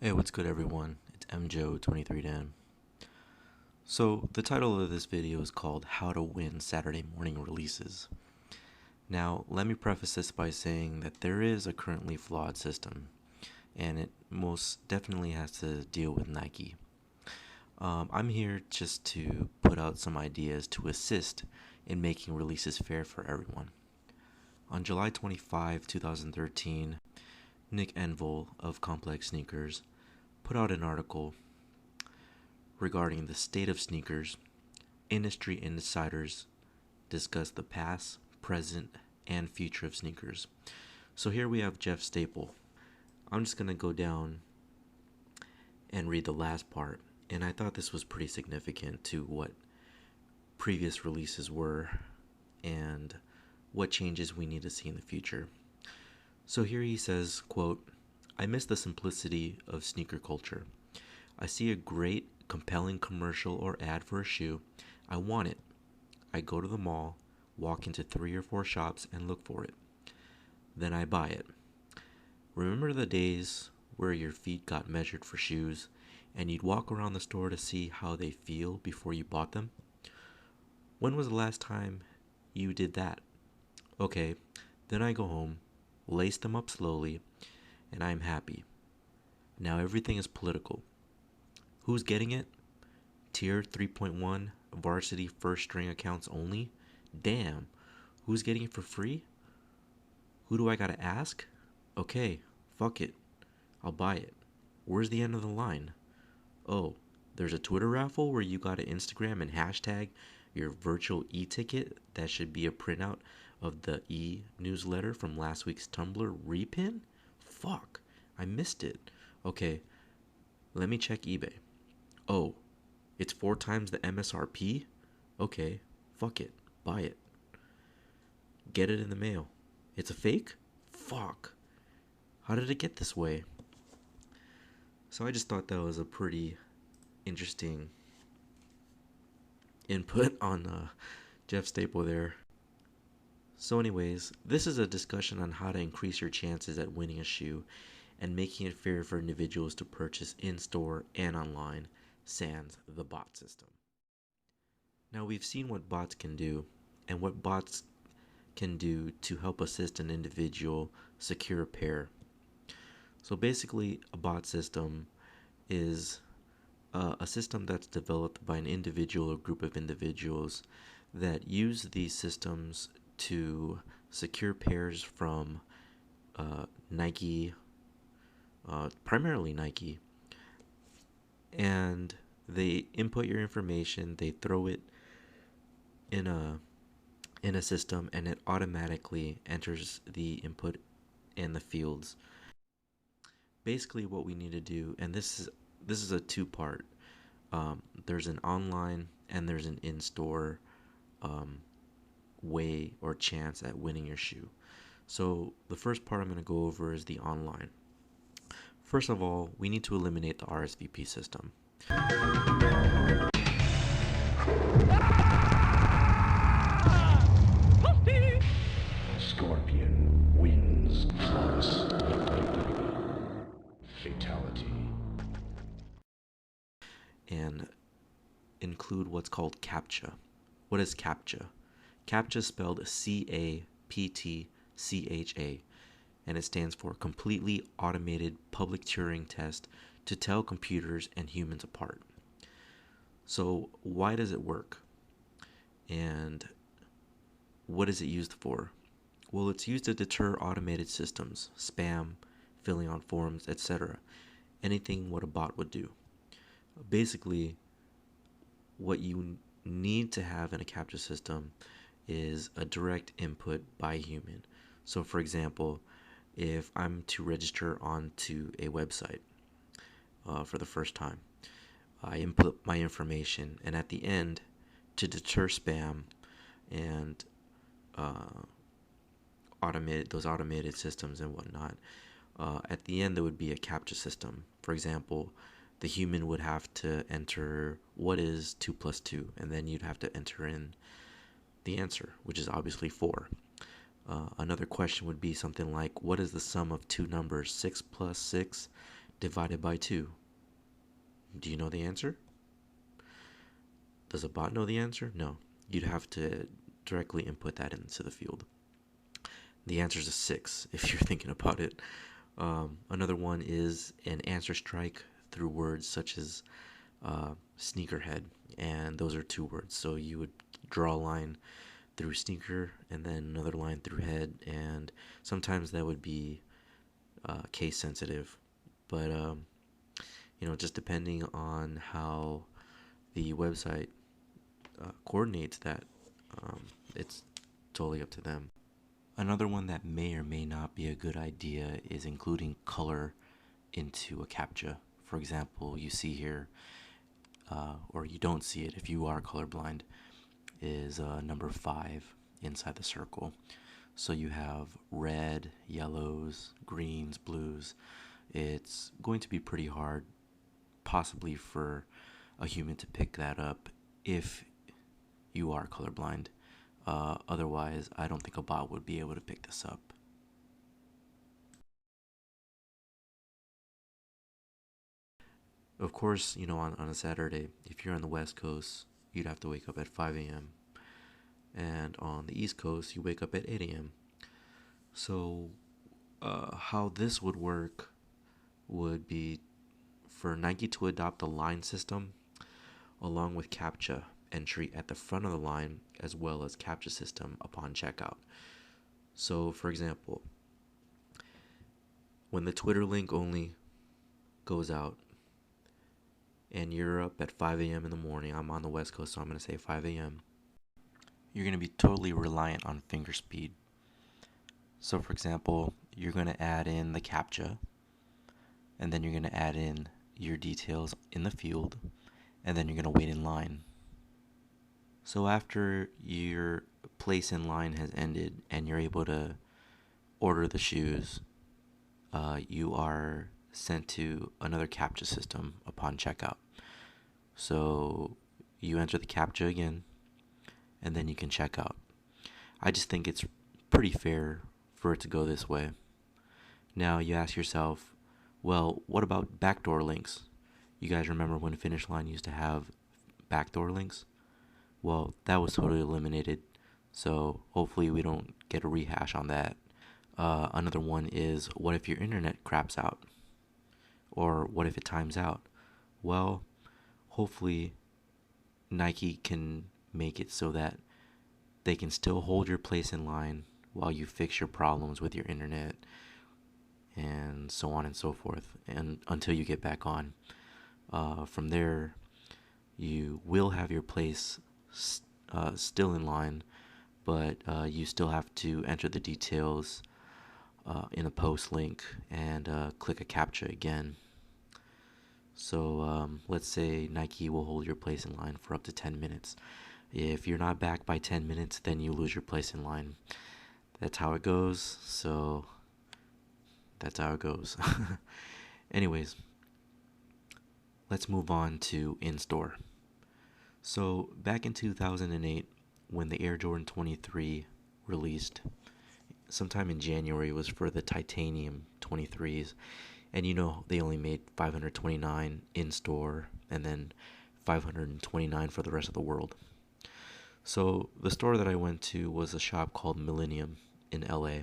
Hey, what's good everyone? It's MJO23Dan. So, the title of this video is called How to Win Saturday Morning Releases. Now, let me preface this by saying that there is a currently flawed system, and it most definitely has to deal with Nike. I'm here just to put out some ideas to assist in making releases fair for everyone. On July 25, 2013, Nick Envol of Complex Sneakers put out an article regarding the state of sneakers. Industry insiders discuss the past, present, and future of sneakers. So here we have Jeff Staple. I'm just going to go down and read the last part, and I thought this was pretty significant to what previous releases were and what changes we need to see in the future. So here he says, quote, "I miss the simplicity of sneaker culture. I see a great, compelling commercial or ad for a shoe. I want it. I go to the mall, walk into 3 or 4 shops and look for it. Then I buy it. Remember the days where your feet got measured for shoes and you'd walk around the store to see how they feel before you bought them? When was the last time you did that? Okay, then I go home, lace them up slowly, and I'm happy. Now everything is political. Who's getting it? Tier 3.1 varsity first string accounts only? Damn. Who's getting it for free? Who do I gotta ask? Okay, fuck it. I'll buy it. Where's the end of the line? Oh, there's a Twitter raffle where you gotta Instagram and hashtag your virtual e-ticket that should be a printout of the e-newsletter from last week's Tumblr repin? Fuck, I missed it. Okay, let me check eBay. Oh, it's 4 times the MSRP? Okay, fuck it, buy it. Get it in the mail. It's a fake? Fuck. How did it get this way? So I just thought that was a pretty interesting input on Jeff Staple there. So anyways, this is a discussion on how to increase your chances at winning a shoe and making it fair for individuals to purchase in-store and online, sans the bot system. Now we've seen what bots can do and what bots can do to help assist an individual secure a pair. So basically, a bot system is a system that's developed by an individual or group of individuals that use these systems to secure pairs from Nike, primarily Nike, and they input your information, they throw it in a system, and it automatically enters the input and the fields. Basically, what we need to do, and this is a two-part. There's an online and there's an in-store way or chance at winning your shoe. So the first part I'm going to go over is the online. First of all, we need to eliminate the RSVP system. Scorpion wins. Fatality. And include what's called CAPTCHA. What is CAPTCHA? CAPTCHA is spelled CAPTCHA, and it stands for Completely Automated Public Turing Test to tell computers and humans apart. So why does it work? And what is it used for? Well, it's used to deter automated systems, spam, filling out forms, etc. Anything what a bot would do. Basically, what you need to have in a CAPTCHA system is a direct input by a human. So for example, if I'm to register onto a website for the first time, I input my information, and at the end, to deter spam and those automated systems and whatnot, at the end there would be a CAPTCHA system. For example, the human would have to enter what is 2 plus 2, and then you'd have to enter in the answer, which is obviously 4. Another question would be something like, what is the sum of two numbers, 6 plus 6 divided by 2. Do you know the answer? Does a bot know the answer? No. You'd have to directly input that into the field. The answer is a 6 if you're thinking about it. Another one is an answer strike through words such as sneakerhead, and those are 2 words. So you would draw a line through sneaker and then another line through head, and sometimes that would be case sensitive, but just depending on how the website coordinates that, it's totally up to them. Another one that may or may not be a good idea is including color into a CAPTCHA. For example, you see here, or you don't see it if you are colorblind, is number 5 inside the circle. So you have red, yellows, greens, blues. It's going to be pretty hard, possibly for a human to pick that up if you are colorblind. Otherwise, I don't think a bot would be able to pick this up. Of course, on a Saturday, if you're on the West Coast, you'd have to wake up at 5 a.m. And on the East Coast, you wake up at 8 a.m. So how this would work would be for Nike to adopt the line system along with CAPTCHA entry at the front of the line, as well as CAPTCHA system upon checkout. So, for example, when the Twitter link only goes out and you're up at 5 a.m. in the morning, I'm on the West Coast, so I'm going to say 5 a.m., you're going to be totally reliant on finger speed. So, for example, you're going to add in the CAPTCHA, and then you're going to add in your details in the field, and then you're going to wait in line. So after your place in line has ended and you're able to order the shoes, you are sent to another CAPTCHA system upon checkout. So you enter the CAPTCHA again, and then you can check out. I just think it's pretty fair for it to go this way. Now you ask yourself, well, what about backdoor links? You guys remember when Finishline used to have backdoor links? Well, that was totally eliminated, so hopefully we don't get a rehash on that. Another one is, what if your internet craps out? Or what if it times out? Well, hopefully Nike can make it so that they can still hold your place in line while you fix your problems with your internet, and so on and so forth, and until you get back on. From there, you will have your place still in line, but you still have to enter the details in a post link and click a CAPTCHA again. So let's say Nike will hold your place in line for up to 10 minutes. If you're not back by 10 minutes, then you lose your place in line. That's how it goes, so that's how it goes. Anyways, let's move on to in-store. So back in 2008, when the Air Jordan 23 released, sometime in January, was for the titanium 23s, and they only made 529 in-store and then 529 for the rest of the world. So the store that I went to was a shop called Millennium in LA,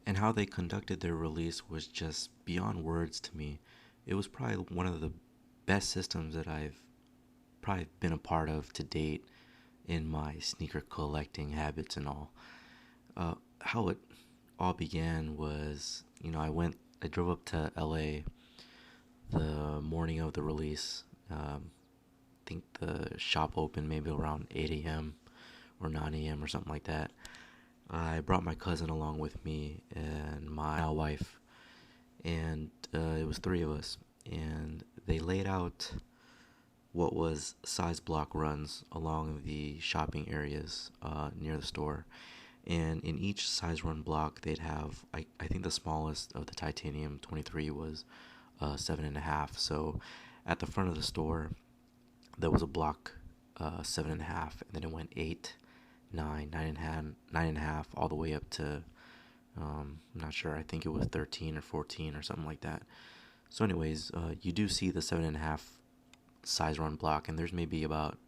and how they conducted their release was just beyond words to me. It was probably one of the best systems that I've probably been a part of to date in my sneaker collecting habits and all. How it all began was, I drove up to LA the morning of the release. I think the shop opened maybe around 8 a.m. or 9 a.m. or something like that. I brought my cousin along with me and my wife, and it was 3 of us, and they laid out what was size block runs along the shopping areas near the store. And in each size run block, they'd have, I think the smallest of the titanium 23 was 7.5. So at the front of the store, there was a block 7.5, and then it went 8, 9, 9.5, all the way up to I'm not sure. I think it was 13 or 14 or something like that. So, anyways, you do see the 7.5 size run block, and there's maybe about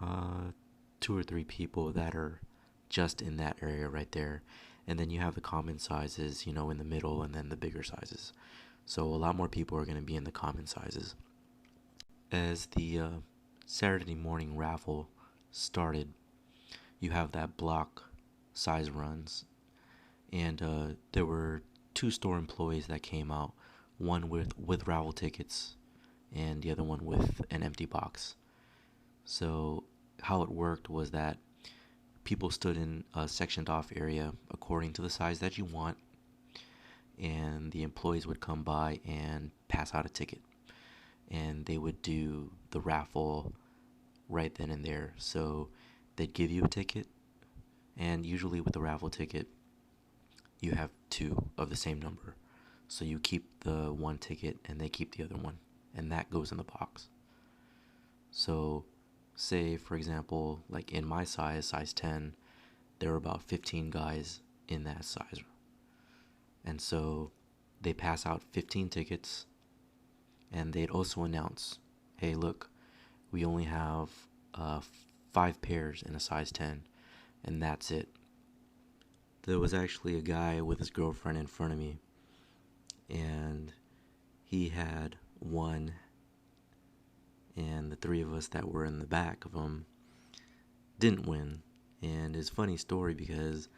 uh, 2 or 3 people that are just in that area right there. And then you have the common sizes, in the middle, and then the bigger sizes. So a lot more people are going to be in the common sizes. As the Saturday morning raffle started, you have that block size runs, and there were 2 store employees that came out, one with raffle tickets, and the other one with an empty box. So how it worked was that people stood in a sectioned off area according to the size that you want, and the employees would come by and pass out a ticket, and they would do the raffle right then and there. So they'd give you a ticket, and usually with the raffle ticket, you have 2 of the same number. So you keep the one ticket and they keep the other one, and that goes in the box. So, say for example, like in my size 10, there were about 15 guys in that size. And so they pass out 15 tickets, and they'd also announce, hey, look, we only have 5 pairs in a size 10, and that's it. There was actually a guy with his girlfriend in front of me, and he had one, and the 3 of us that were in the back of him didn't win. And it's a funny story because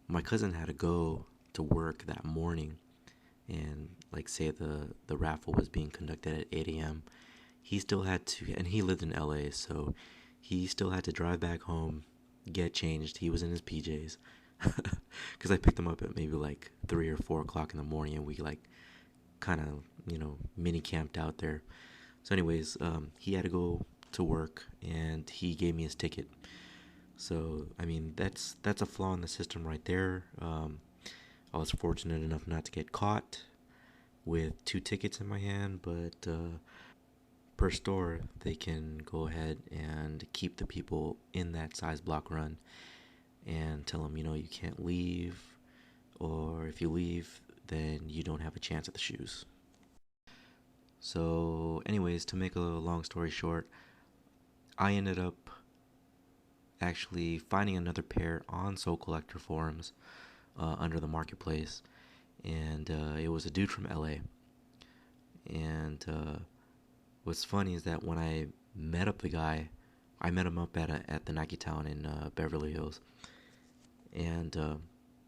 my cousin had to go to work that morning, and like say the raffle was being conducted at 8 a.m. He still had to, and he lived in LA, so he still had to drive back home, get changed. He was in his PJs because I picked him up at maybe like 3 or 4 o'clock in the morning, and we like kind of mini camped out there. So anyways, he had to go to work, and he gave me his ticket. So I mean, that's a flaw in the system right there. I was fortunate enough not to get caught with 2 tickets in my hand, but per store, they can go ahead and keep the people in that size block run and tell them, you can't leave, or if you leave, then you don't have a chance at the shoes. So, anyways, to make a long story short, I ended up actually finding another pair on Soul Collector forums under the marketplace, and it was a dude from LA. And what's funny is that when I met up the guy, I met him up at the Nike Town in Beverly Hills, and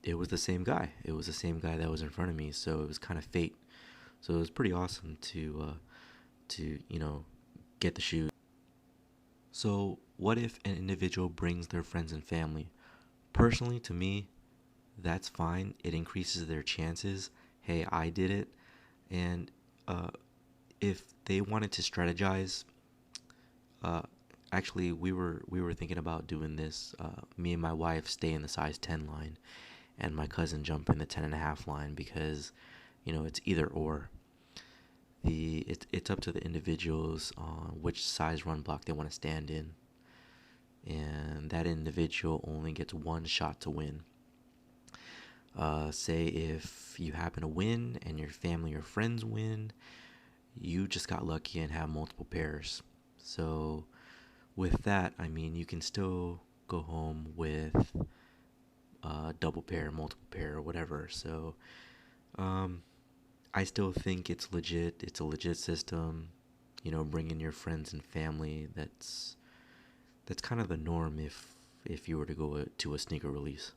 it was the same guy. It was the same guy that was in front of me, so it was kind of fate. So it was pretty awesome to get the shoes. So what if an individual brings their friends and family? Personally, to me, that's fine. It increases their chances. Hey, I did it. And if they wanted to strategize, actually we were thinking about doing this. Me and my wife stay in the size 10 line, and my cousin jump in the 10.5 line, because it's either or. It's up to the individuals on which size run block they want to stand in, and that individual only gets one shot to win. Say if you happen to win and your family or friends win, you just got lucky and have multiple pairs. So with that, I mean, you can still go home with double pair, multiple pair, or whatever. So I still think it's legit. It's a legit system. Bring in your friends and family. That's kind of the norm if you were to go to a sneaker release.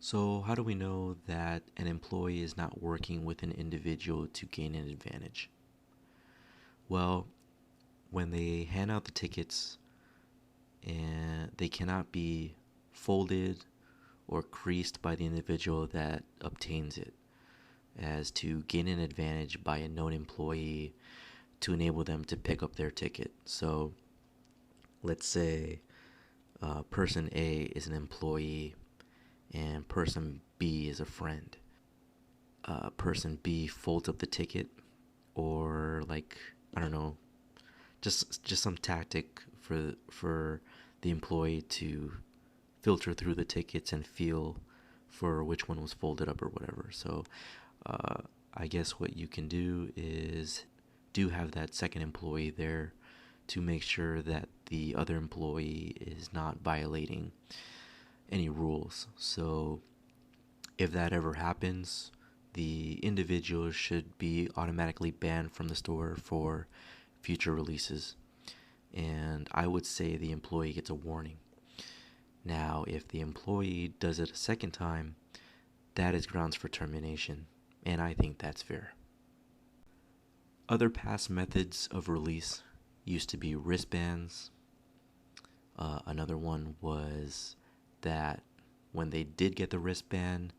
So how do we know that an employee is not working with an individual to gain an advantage? Well, when they hand out the tickets, and they cannot be folded or creased by the individual that obtains it, as to gain an advantage by a known employee to enable them to pick up their ticket. So let's say person A is an employee and person B is a friend. Person B folds up the ticket, or like, I don't know, just some tactic for the employee to filter through the tickets and feel for which one was folded up or whatever. So I guess what you can do is do have that second employee there to make sure that the other employee is not violating any rules. So if that ever happens, the individual should be automatically banned from the store for future releases. And I would say the employee gets a warning. Now, if the employee does it a second time, that is grounds for termination, and I think that's fair. Other past methods of release used to be wristbands. Another one was that when they did get the wristband,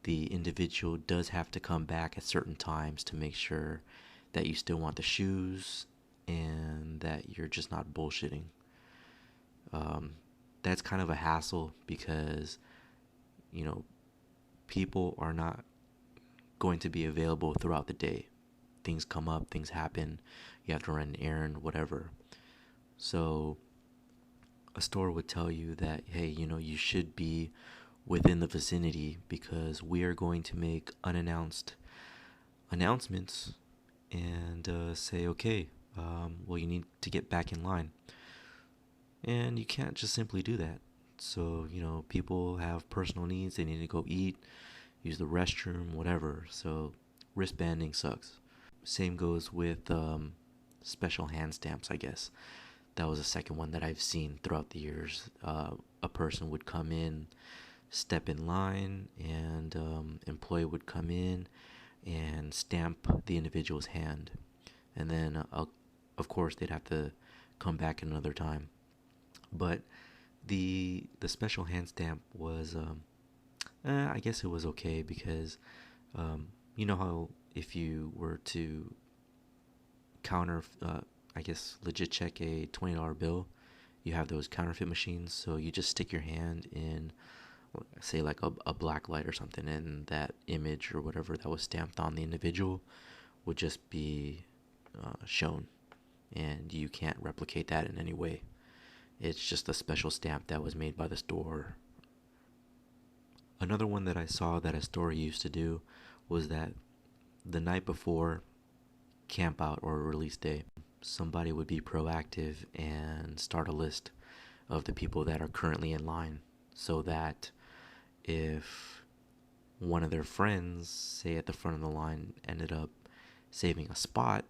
the individual does have to come back at certain times to make sure that you still want the shoes and that you're just not bullshitting. That's kind of a hassle because, people are not going to be available throughout the day. Things come up, things happen, you have to run an errand, whatever. So a store would tell you that, hey, you should be within the vicinity because we are going to make unannounced announcements and say, okay, well, you need to get back in line. And you can't just simply do that. So, people have personal needs. They need to go eat, use the restroom, whatever. So wristbanding sucks. Same goes with special hand stamps, I guess. That was the second one that I've seen throughout the years. A person would come in, step in line, and employee would come in and stamp the individual's hand. And then, of course, they'd have to come back another time. But the special hand stamp was, I guess it was okay because, you know how if you were to legit check a $20 bill, you have those counterfeit machines. So you just stick your hand in, say, like a black light or something, and that image or whatever that was stamped on the individual would just be shown, and you can't replicate that in any way. It's just a special stamp that was made by the store. Another one that I saw that a store used to do was that the night before camp out or release day, somebody would be proactive and start a list of the people that are currently in line, so that if one of their friends, say at the front of the line, ended up saving a spot,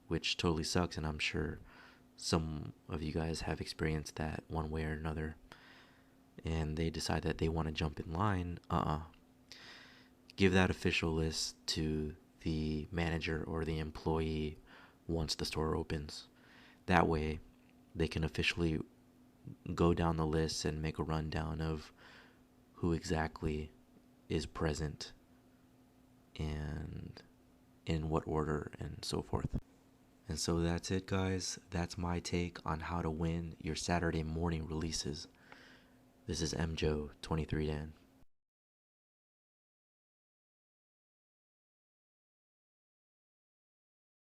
which totally sucks, and I'm sure some of you guys have experienced that one way or another, and they decide that they want to jump in line, give that official list to the manager or the employee once the store opens. That way, they can officially go down the list and make a rundown of who exactly is present and in what order and so forth. And so that's it, guys. That's my take on how to win your Saturday morning releases. This is MJO 23Dan.